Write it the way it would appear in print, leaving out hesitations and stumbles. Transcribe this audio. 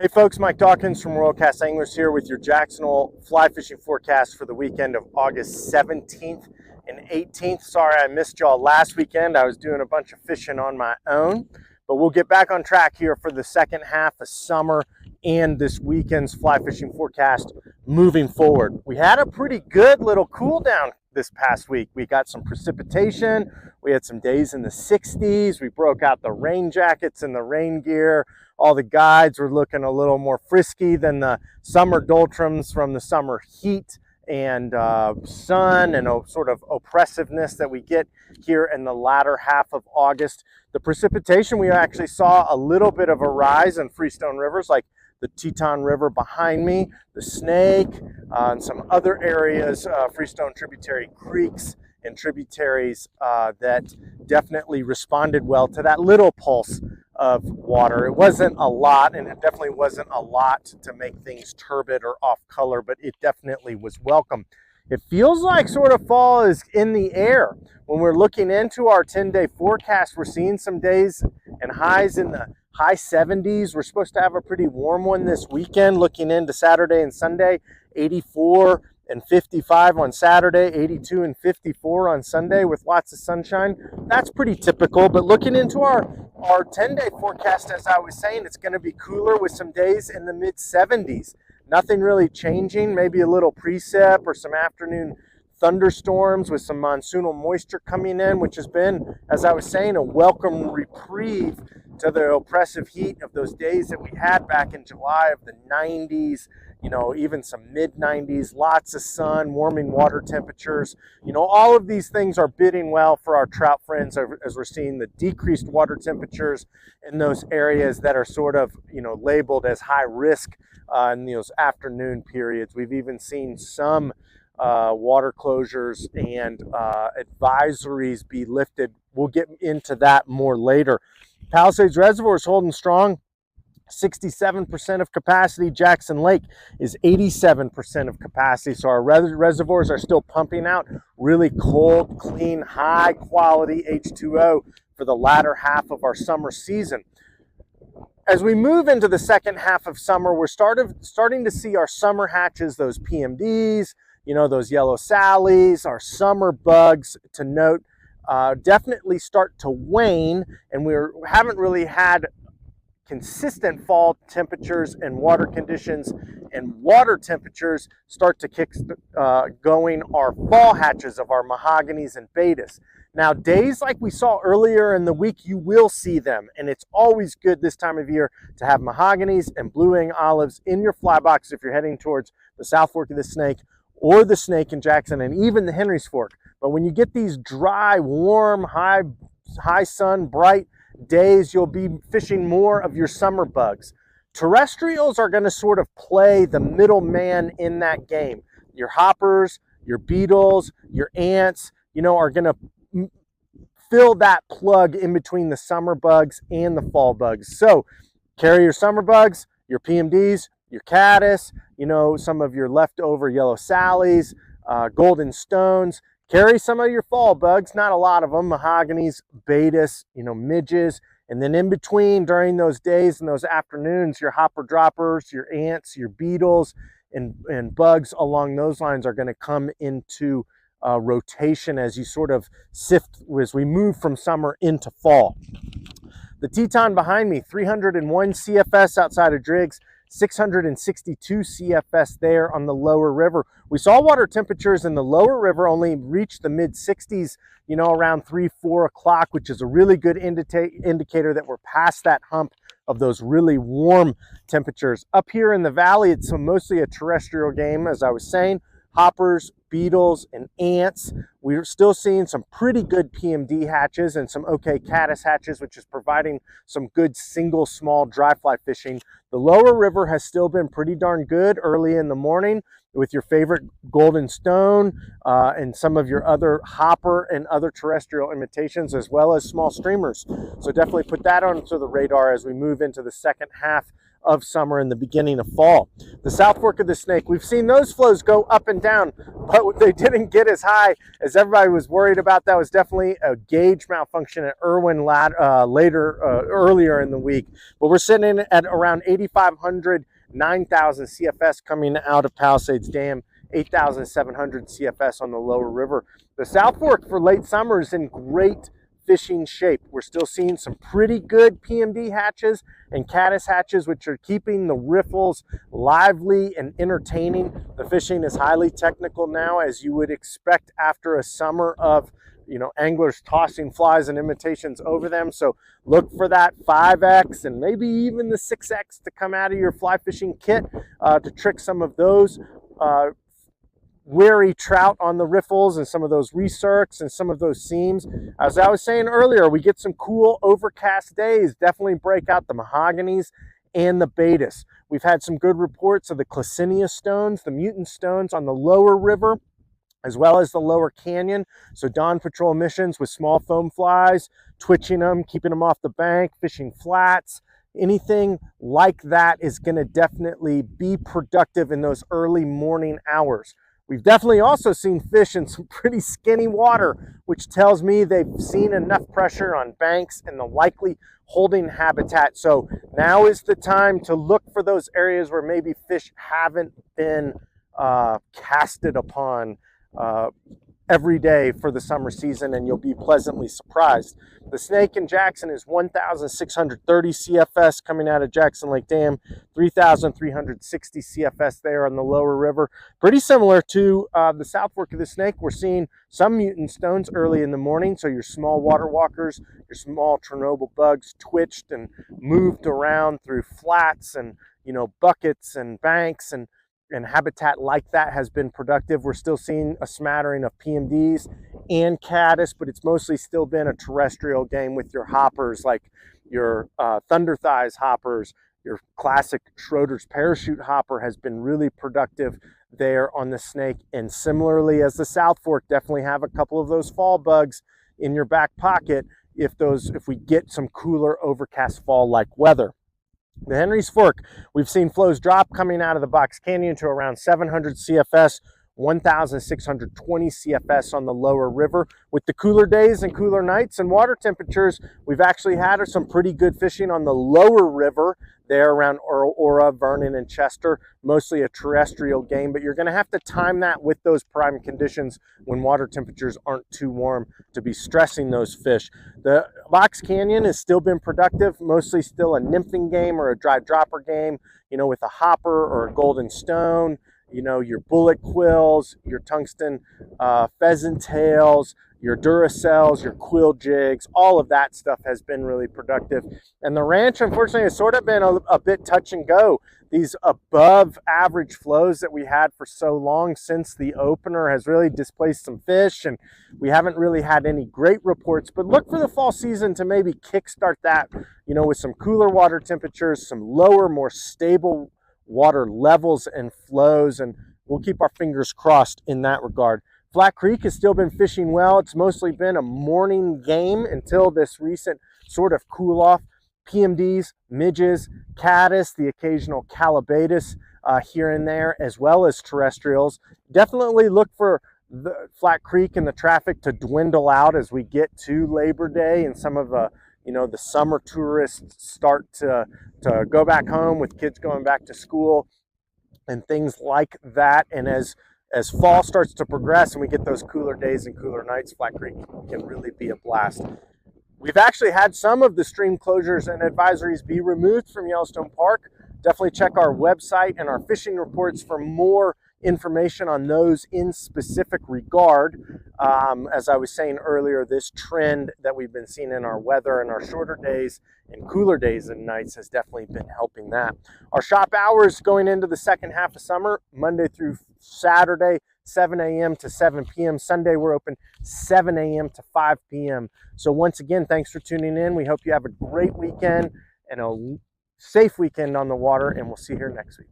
Hey folks, Mike Dawkins from Royal Cast Anglers here with your Jackson Hole fly fishing forecast for the weekend of August 17th and 18th. Sorry I missed y'all last weekend. I was doing a bunch of fishing on my own, but we'll get back on track here for the second half of summer and this weekend's fly fishing forecast moving forward. We had a pretty good little cool down this past week. We got some precipitation. We had some days in the 60s. We broke out the rain jackets and the rain gear. All the guides were looking a little more frisky than the summer doldrums from the summer heat and sun and sort of oppressiveness that we get here in the latter half of August. The precipitation, we actually saw a little bit of a rise in freestone rivers like the Teton River behind me, the Snake, and some other areas, freestone tributary creeks and tributaries that definitely responded well to that little pulse of water. It wasn't a lot, and it definitely wasn't a lot to make things turbid or off color, but it definitely was welcome. It feels like sort of fall is in the air. When we're looking into our 10-day forecast, we're seeing some days and highs in the high 70s. We're supposed to have a pretty warm one this weekend, looking into Saturday and Sunday, 84 and 55 on Saturday, 82 and 54 on Sunday with lots of sunshine. That's pretty typical, but looking into our 10-day forecast, as I was saying, it's going to be cooler with some days in the mid 70s. Nothing really changing, maybe a little precip or some afternoon thunderstorms with some monsoonal moisture coming in, which has been, as I was saying, a welcome reprieve to the oppressive heat of those days that we had back in July of the 90s, you know, even some mid 90s, lots of sun, warming water temperatures. You know, all of these things are bidding well for our trout friends as we're seeing the decreased water temperatures in those areas that are sort of, you know, labeled as high risk in those afternoon periods. We've even seen some water closures and advisories be lifted. We'll get into that more later. Palisades Reservoir is holding strong, 67% of capacity. Jackson Lake is 87% of capacity. So our reservoirs are still pumping out really cold, clean, high quality H2O for the latter half of our summer season. As we move into the second half of summer, we're starting to see our summer hatches, those PMDs, you know, those yellow sallies, our summer bugs to note, definitely start to wane, and we haven't really had consistent fall temperatures and water conditions, and water temperatures start to kick going our fall hatches of our mahoganies and betas. Now, days like we saw earlier in the week, you will see them, and it's always good this time of year to have mahoganies and blue-wing olives in your fly box if you're heading towards the South Fork of the Snake or the Snake in Jackson and even the Henry's Fork. But when you get these dry, warm, high sun, bright days, you'll be fishing more of your summer bugs. Terrestrials are going to sort of play the middleman in that game. Your hoppers, your beetles, your ants, you know, are going to fill that plug in between the summer bugs and the fall bugs. So carry your summer bugs, your PMDs, your caddis, you know, some of your leftover yellow sallies, golden stones. Carry some of your fall bugs, not a lot of them, mahoganies, betas, you know, midges, and then in between during those days and those afternoons, your hopper droppers, your ants, your beetles, and bugs along those lines are going to come into rotation as you sort of sift as we move from summer into fall. The Teton behind me, 301 CFS outside of Driggs, 662 CFS there on the lower river. We saw water temperatures in the lower river only reach the mid 60s, you know, around 3-4 o'clock, which is a really good indicator that we're past that hump of those really warm temperatures. Up here in the valley, it's mostly a terrestrial game, as I was saying. Hoppers, beetles, and ants. We're still seeing some pretty good PMD hatches and some okay caddis hatches, which is providing some good single small dry fly fishing. The lower river has still been pretty darn good early in the morning with your favorite golden stone and some of your other hopper and other terrestrial imitations, as well as small streamers. So definitely put that onto the radar as we move into the second half of summer and the beginning of fall. The South Fork of the Snake, we've seen those flows go up and down, but they didn't get as high as everybody was worried about. That was definitely a gauge malfunction at Irwin earlier in the week. But we're sitting at around 8,500, 9,000 CFS coming out of Palisades Dam, 8,700 CFS on the lower river. The South Fork for late summer is in great fishing shape. We're still seeing some pretty good PMD hatches and caddis hatches, which are keeping the riffles lively and entertaining. The fishing is highly technical now, as you would expect after a summer of anglers tossing flies and imitations over them. So look for that 5X and maybe even the 6X to come out of your fly fishing kit to trick some of those wary trout on the riffles and some of those recircs and some of those seams. As I was saying earlier, we get some cool overcast days. Definitely break out the mahoganies and the betas. We've had some good reports of the Classinia stones, the mutant stones on the lower river, as well as the lower canyon. So dawn patrol missions with small foam flies, twitching them, keeping them off the bank, fishing flats. Anything like that is going to definitely be productive in those early morning hours. We've definitely also seen fish in some pretty skinny water, which tells me they've seen enough pressure on banks and the likely holding habitat. So now is the time to look for those areas where maybe fish haven't been casted upon every day for the summer season, and you'll be pleasantly surprised. The Snake in Jackson is 1,630 CFS coming out of Jackson Lake Dam, 3,360 CFS there on the lower river. Pretty similar to the South Fork of the Snake. We're seeing some mutant stones early in the morning, so your small water walkers, your small Chernobyl bugs twitched and moved around through flats and buckets and banks, and habitat like that has been productive. We're still seeing a smattering of PMDs and caddis, but it's mostly still been a terrestrial game with your hoppers, like your Thunder Thighs hoppers. Your classic Schroeder's parachute hopper has been really productive there on the Snake. And similarly as the South Fork, definitely have a couple of those fall bugs in your back pocket if we get some cooler overcast fall-like weather. The Henry's Fork, we've seen flows drop coming out of the Box Canyon to around 700 CFS, 1,620 CFS on the lower river. With the cooler days and cooler nights and water temperatures, we've actually had some pretty good fishing on the lower river there around Aura, Vernon, and Chester. Mostly a terrestrial game, but you're going to have to time that with those prime conditions when water temperatures aren't too warm to be stressing those fish. The Box Canyon has still been productive, mostly still a nymphing game or a dry dropper game, with a hopper or a golden stone, your bullet quills, your tungsten pheasant tails, your Duracells, your quill jigs, all of that stuff has been really productive. And the ranch, unfortunately, has sort of been a bit touch and go. These above average flows that we had for so long since the opener has really displaced some fish, and we haven't really had any great reports. But look for the fall season to maybe kickstart that, with some cooler water temperatures, some lower, more stable water levels and flows, and we'll keep our fingers crossed in that regard. Flat Creek has still been fishing well. It's mostly been a morning game until this recent sort of cool off. PMDs, midges, caddis, the occasional calabatus here and there, as well as terrestrials. Definitely look for the Flat Creek and the traffic to dwindle out as we get to Labor Day and some of the the summer tourists start to go back home with kids going back to school and things like that. And as fall starts to progress and we get those cooler days and cooler nights, Flat Creek can really be a blast. We've actually had some of the stream closures and advisories be removed from Yellowstone Park. Definitely check our website and our fishing reports for more information on those in specific regard. As I was saying earlier, this trend that we've been seeing in our weather and our shorter days and cooler days and nights has definitely been helping that. Our shop hours going into the second half of summer, Monday through Saturday, 7 a.m. to 7 p.m. Sunday, we're open 7 a.m. to 5 p.m. So once again, thanks for tuning in. We hope you have a great weekend and a safe weekend on the water, and we'll see you here next week.